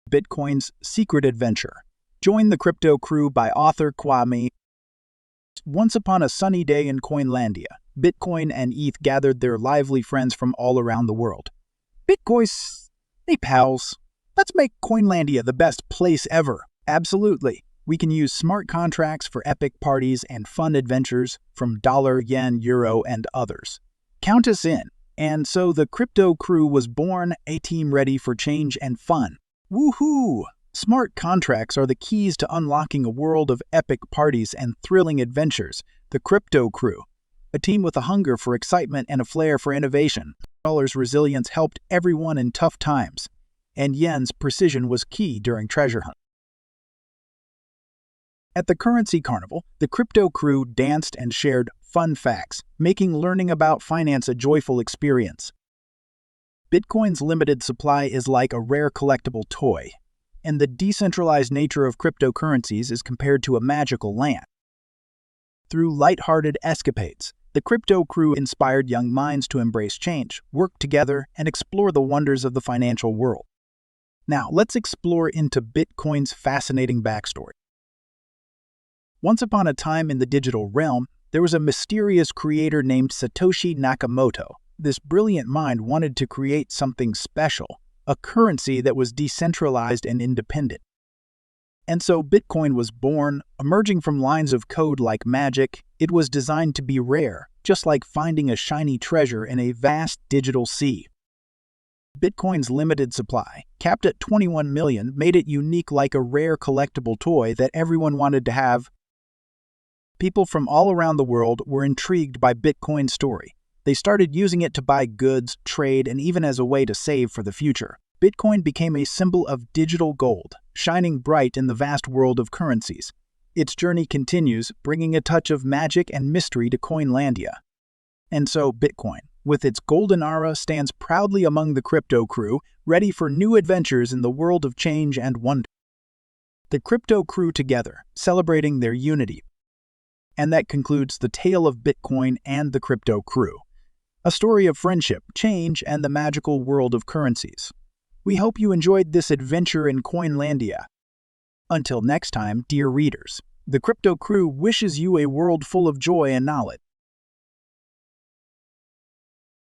Bitcoin's Secret Adventure. Join the Crypto Crew by author Kwame. Once upon a sunny day in Coinlandia, Bitcoin and ETH gathered their lively friends from all around the world. Bitcoins, hey pals, let's make Coinlandia the best place ever. Absolutely. We can use smart contracts for epic parties and fun adventures from dollar, yen, euro, and others. Count us in. And so the Crypto Crew was born, a team ready for change and fun. Woohoo! Smart contracts are the keys to unlocking a world of epic parties and thrilling adventures. The Crypto Crew, a team with a hunger for excitement and a flair for innovation. Dollar's resilience helped everyone in tough times, and yen's precision was key during treasure hunt. At the Currency Carnival, the Crypto Crew danced and shared fun facts, making learning about finance a joyful experience. Bitcoin's limited supply is like a rare collectible toy, and the decentralized nature of cryptocurrencies is compared to a magical land. Through lighthearted escapades, the Crypto Crew inspired young minds to embrace change, work together, and explore the wonders of the financial world. Now, let's explore into Bitcoin's fascinating backstory. Once upon a time in the digital realm, there was a mysterious creator named Satoshi Nakamoto. This brilliant mind wanted to create something special, a currency that was decentralized and independent. And so Bitcoin was born, emerging from lines of code like magic. It was designed to be rare, just like finding a shiny treasure in a vast digital sea. Bitcoin's limited supply, capped at 21 million, made it unique like a rare collectible toy that everyone wanted to have. People from all around the world were intrigued by Bitcoin's story. They started using it to buy goods, trade, and even as a way to save for the future. Bitcoin became a symbol of digital gold, shining bright in the vast world of currencies. Its journey continues, bringing a touch of magic and mystery to Coinlandia. And so Bitcoin, with its golden aura, stands proudly among the Crypto Crew, ready for new adventures in the world of change and wonder. The Crypto Crew together, celebrating their unity. And that concludes the tale of Bitcoin and the Crypto Crew. A story of friendship, change, and the magical world of currencies. We hope you enjoyed this adventure in Coinlandia. Until next time, dear readers, the Crypto Crew wishes you a world full of joy and knowledge.